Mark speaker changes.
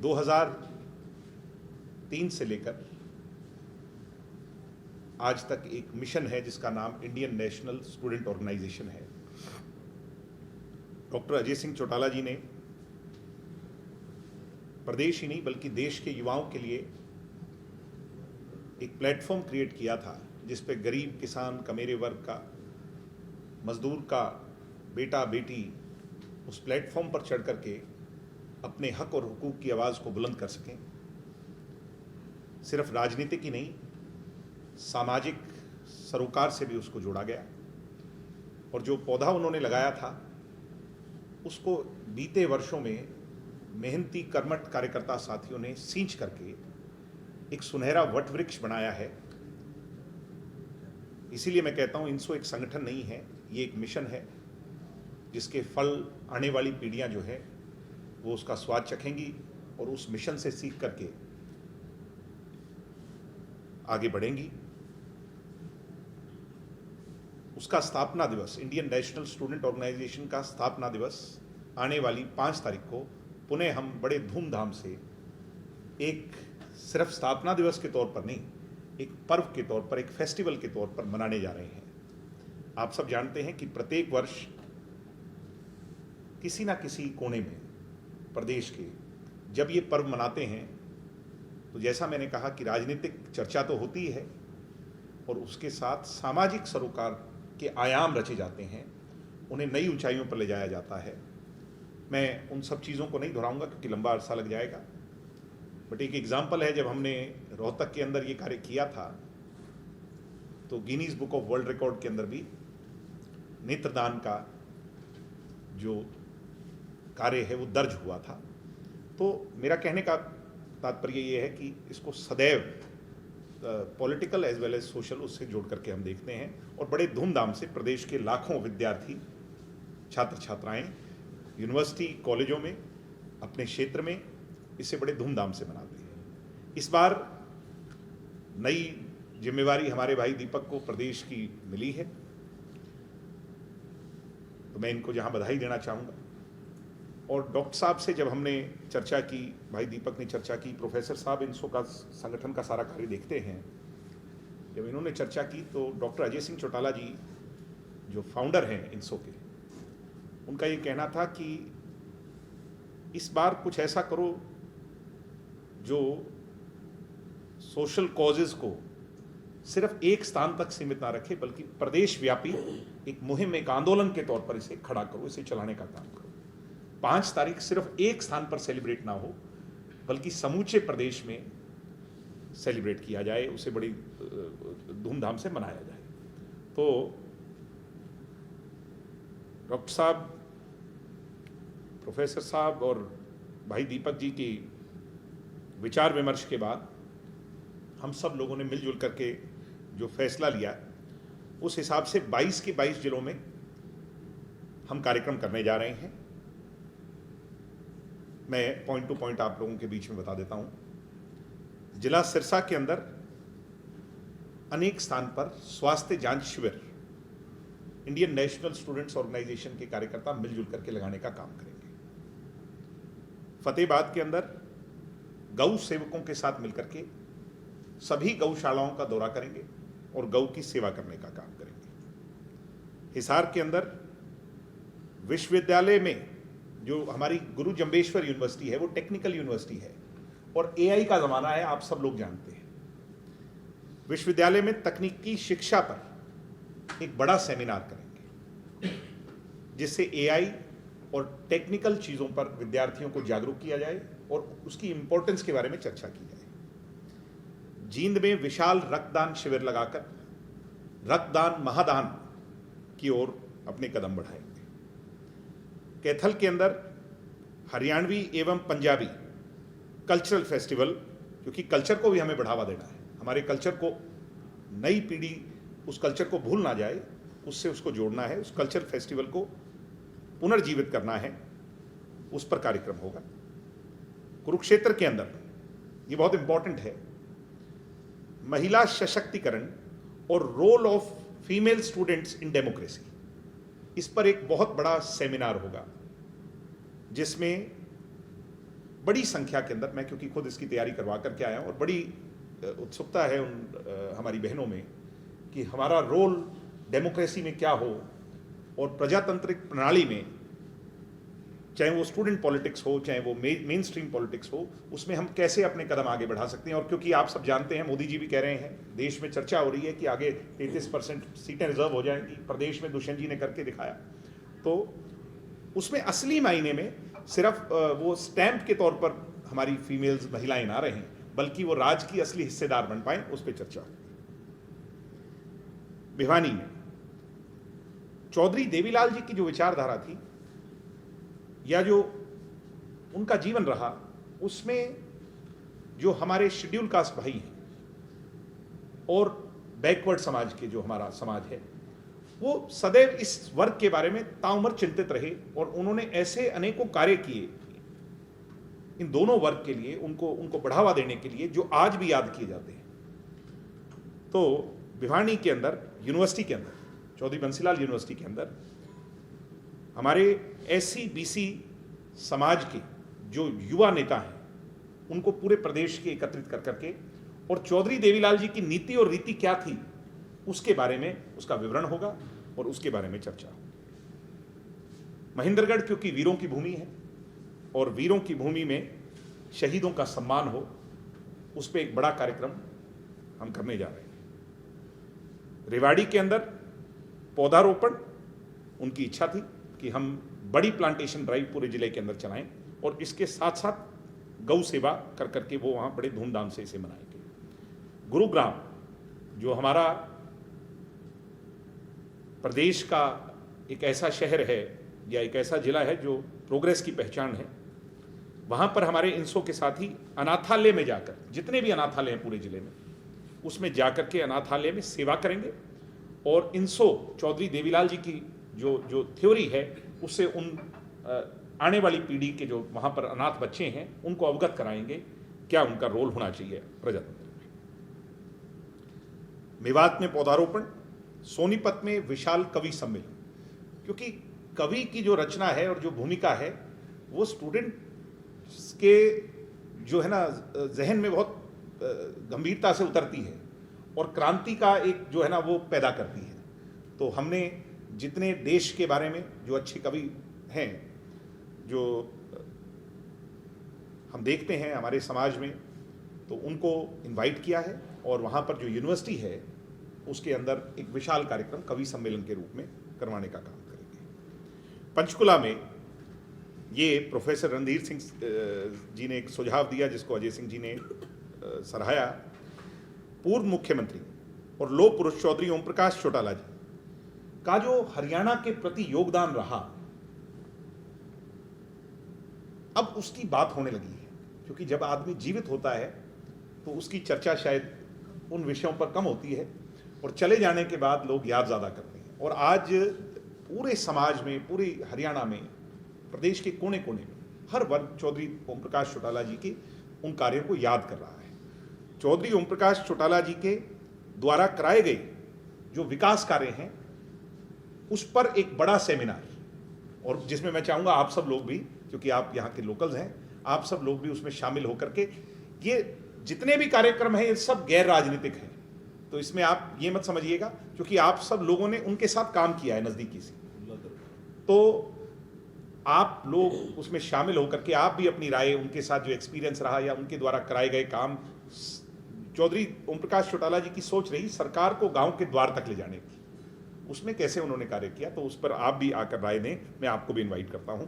Speaker 1: 2003 से लेकर आज तक एक मिशन है जिसका नाम इंडियन नेशनल स्टूडेंट ऑर्गेनाइजेशन है। डॉक्टर अजय सिंह चौटाला जी ने प्रदेश ही नहीं बल्कि देश के युवाओं के लिए एक प्लेटफॉर्म क्रिएट किया था जिस पे गरीब, किसान, कमेरे वर्ग का, मजदूर का बेटा बेटी उस प्लेटफॉर्म पर चढ़ करके अपने हक और हुकूक की आवाज़ को बुलंद कर सकें। सिर्फ राजनीतिक ही नहीं, सामाजिक सरोकार से भी उसको जोड़ा गया और जो पौधा उन्होंने लगाया था उसको बीते वर्षों में मेहनती कर्मठ कार्यकर्ता साथियों ने सींच करके एक सुनहरा वट वृक्ष बनाया है। इसीलिए मैं कहता हूं INSO एक संगठन नहीं है, ये एक मिशन है जिसके फल आने वाली पीढ़ियां जो है वो उसका स्वाद चखेंगी और उस मिशन से सीख करके आगे बढ़ेंगी। उसका स्थापना दिवस, इंडियन नेशनल स्टूडेंट ऑर्गेनाइजेशन का स्थापना दिवस आने वाली 5 तारीख को पुनः हम बड़े धूमधाम से एक सिर्फ स्थापना दिवस के तौर पर नहीं, एक पर्व के तौर पर, एक फेस्टिवल के तौर पर मनाने जा रहे हैं। आप सब जानते हैं कि प्रत्येक वर्ष किसी ना किसी कोने में प्रदेश के जब ये पर्व मनाते हैं तो जैसा मैंने कहा कि राजनीतिक चर्चा तो होती है और उसके साथ सामाजिक सरोकार के आयाम रचे जाते हैं, उन्हें नई ऊंचाइयों पर ले जाया जाता है। मैं उन सब चीज़ों को नहीं दोहराऊंगा क्योंकि लंबा अरसा लग जाएगा, बट एक एग्जाम्पल है, जब हमने रोहतक के अंदर ये कार्य किया था तो Guinness book of world record के अंदर भी नेत्रदान का जो कार्य है वो दर्ज हुआ था। तो मेरा कहने का तात्पर्य ये है कि इसको सदैव political as well as social उससे जोड़ करके हम देखते हैं और बड़े धूमधाम से प्रदेश के लाखों विद्यार्थी, छात्र छात्राएं यूनिवर्सिटी कॉलेजों में, अपने क्षेत्र में इसे बड़े धूमधाम से मनाते हैं। इस बार नई जिम्मेवारी हमारे भाई दीपक को प्रदेश की मिली है, तो मैं इनको जहां बधाई देना चाहूँगा। और डॉक्टर साहब से जब हमने चर्चा की, भाई दीपक ने चर्चा की, प्रोफेसर साहब INSO का संगठन का सारा कार्य देखते हैं, जब इन्होंने चर्चा की तो डॉक्टर अजय सिंह चौटाला जी जो फाउंडर हैं INSO के, उनका ये कहना था कि इस बार कुछ ऐसा करो जो सोशल कॉजेज़ को सिर्फ एक स्थान तक सीमित ना रखे बल्कि प्रदेश व्यापी एक मुहिम, एक आंदोलन के तौर पर इसे खड़ा करो, इसे चलाने का काम करो। 5 तारीख सिर्फ एक स्थान पर सेलिब्रेट ना हो बल्कि समूचे प्रदेश में सेलिब्रेट किया जाए, उसे बड़ी धूमधाम से मनाया जाए। तो डॉक्टर साहब, प्रोफेसर साहब और भाई दीपक जी की विचार विमर्श के बाद हम सब लोगों ने मिलजुल करके जो फैसला लिया, उस हिसाब से 22 के 22 जिलों में हम कार्यक्रम करने जा रहे हैं। मैं पॉइंट टू पॉइंट आप लोगों के बीच में बता देता हूं। जिला सिरसा के अंदर अनेक स्थान पर स्वास्थ्य जांच शिविर इंडियन नेशनल स्टूडेंट्स ऑर्गेनाइजेशन के कार्यकर्ता मिलजुल करके लगाने का काम करेंगे। फतेहाबाद के अंदर गौ सेवकों के साथ मिलकर के सभी गौशालाओं का दौरा करेंगे और गौ की सेवा करने का काम करेंगे। हिसार के अंदर विश्वविद्यालय में, जो हमारी गुरु जम्बेश्वर यूनिवर्सिटी है वो टेक्निकल यूनिवर्सिटी है और AI का ज़माना है, आप सब लोग जानते हैं। विश्वविद्यालय में तकनीकी शिक्षा पर एक बड़ा सेमिनार करेंगे जिससे AI और टेक्निकल चीज़ों पर विद्यार्थियों को जागरूक किया जाए और उसकी इंपॉर्टेंस के बारे में चर्चा की जाए। जींद में विशाल रक्तदान शिविर लगाकर रक्तदान महादान की ओर अपने कदम बढ़ाएंगे। कैथल के अंदर हरियाणवी एवं पंजाबी कल्चरल फेस्टिवल, क्योंकि कल्चर को भी हमें बढ़ावा देना है, हमारे कल्चर को नई पीढ़ी उस कल्चर को भूल ना जाए, उससे उसको जोड़ना है, उस कल्चर फेस्टिवल को पुनर्जीवित करना है, उस पर कार्यक्रम होगा। कुरुक्षेत्र के अंदर, ये बहुत इंपॉर्टेंट है, महिला सशक्तिकरण और role of female students in democracy, इस पर एक बहुत बड़ा सेमिनार होगा जिसमें बड़ी संख्या के अंदर, मैं क्योंकि खुद इसकी तैयारी करवा करके आया हूँ, और बड़ी उत्सुकता है उन हमारी बहनों में कि हमारा रोल डेमोक्रेसी में क्या हो, और प्रजातांत्रिक प्रणाली में, चाहे वो स्टूडेंट पॉलिटिक्स हो, चाहे वो मेन स्ट्रीम पॉलिटिक्स हो, उसमें हम कैसे अपने कदम आगे बढ़ा सकते हैं। और क्योंकि आप सब जानते हैं, मोदी जी भी कह रहे हैं, देश में चर्चा हो रही है कि आगे 33% सीटें रिजर्व हो जाएंगी, प्रदेश में दुष्यंत जी ने करके दिखाया, तो उसमें असली मायने में सिर्फ वो स्टैंप के तौर पर हमारी फीमेल्स, महिलाएं ना रहें, बल्कि वो राज की असली हिस्सेदार बन पाए, उस पर चर्चा हो। भिवानी में चौधरी देवीलाल जी की जो विचारधारा थी, या जो उनका जीवन रहा, उसमें जो हमारे शेड्यूल कास्ट भाई हैं और बैकवर्ड समाज के, जो हमारा समाज है, वो सदैव इस वर्ग के बारे में ताउम्र चिंतित रहे, और उन्होंने ऐसे अनेकों कार्य किए इन दोनों वर्ग के लिए, उनको बढ़ावा देने के लिए, जो आज भी याद किए जाते हैं। तो भिवानी के अंदर, यूनिवर्सिटी के अंदर, चौधरी बंसीलाल यूनिवर्सिटी के अंदर, हमारे एससी बीसी समाज के जो युवा नेता हैं, उनको पूरे प्रदेश के एकत्रित कर करके, और चौधरी देवीलाल जी की नीति और रीति क्या थी, उसके बारे में उसका विवरण होगा और उसके बारे में चर्चा होगी। महेंद्रगढ़ क्योंकि वीरों की भूमि है, और वीरों की भूमि में शहीदों का सम्मान हो, उस पर एक बड़ा कार्यक्रम हम करने जा रहे हैं। रेवाड़ी के अंदर पौधारोपण, उनकी इच्छा थी कि हम बड़ी प्लांटेशन ड्राइव पूरे जिले के अंदर चलाएं, और इसके साथ साथ गौ सेवा कर करके वो वहाँ बड़े धूमधाम से इसे मनाएंगे। गुरुग्राम, जो हमारा प्रदेश का एक ऐसा शहर है या एक ऐसा जिला है जो प्रोग्रेस की पहचान है, वहाँ पर हमारे इंसो के साथ ही अनाथालय में जाकर, जितने भी अनाथालय हैं पूरे जिले में, उसमें जाकर के अनाथालय में सेवा करेंगे, और इंसो चौधरी देवीलाल जी की जो थ्योरी है, उससे उन आने वाली पीढ़ी के जो वहाँ पर अनाथ बच्चे हैं, उनको अवगत कराएंगे क्या उनका रोल होना चाहिए प्रजातंत्र में। मेवात में पौधारोपण, सोनीपत में विशाल कवि सम्मेलन, क्योंकि कवि की जो रचना है और जो भूमिका है, वो स्टूडेंट के जो है ना जहन में बहुत गंभीरता से उतरती है, और क्रांति का एक जो है ना वो पैदा करती है। तो हमने जितने देश के बारे में जो अच्छे कवि हैं, जो हम देखते हैं हमारे समाज में, तो उनको इनवाइट किया है, और वहाँ पर जो यूनिवर्सिटी है उसके अंदर एक विशाल कार्यक्रम कवि सम्मेलन के रूप में करवाने का काम करेंगे। पंचकुला में ये प्रोफेसर रणधीर सिंह जी ने एक सुझाव दिया, जिसको अजय सिंह जी ने सराहाया। पूर्व मुख्यमंत्री और लौह पुरुष चौधरी ओम प्रकाश चौटाला जी का जो हरियाणा के प्रति योगदान रहा, अब उसकी बात होने लगी है, क्योंकि जब आदमी जीवित होता है तो उसकी चर्चा शायद उन विषयों पर कम होती है, और चले जाने के बाद लोग याद ज़्यादा करते हैं। और आज पूरे समाज में, पूरे हरियाणा में, प्रदेश के कोने कोने में हर वर्ग चौधरी ओम प्रकाश चौटाला जी के उन कार्यों को याद कर रहा है। चौधरी ओम प्रकाश चौटाला जी के द्वारा कराए गए जो विकास कार्य हैं, उस पर एक बड़ा सेमिनार, और जिसमें मैं चाहूँगा आप सब लोग भी, क्योंकि आप यहाँ के लोकल्स हैं, आप सब लोग भी उसमें शामिल होकर के, ये जितने भी कार्यक्रम हैं ये सब गैर राजनीतिक हैं, तो इसमें आप ये मत समझिएगा, क्योंकि आप सब लोगों ने उनके साथ काम किया है नज़दीकी से, तो आप लोग उसमें शामिल होकर के आप भी अपनी राय, उनके साथ जो एक्सपीरियंस रहा या उनके द्वारा कराए गए काम, चौधरी ओम प्रकाश चौटाला जी की सोच रही सरकार को गांव के द्वार तक ले जाने की, उसमें कैसे उन्होंने कार्य किया, तो उस पर आप भी आकर राय दें। मैं आपको भी इनवाइट करता हूं।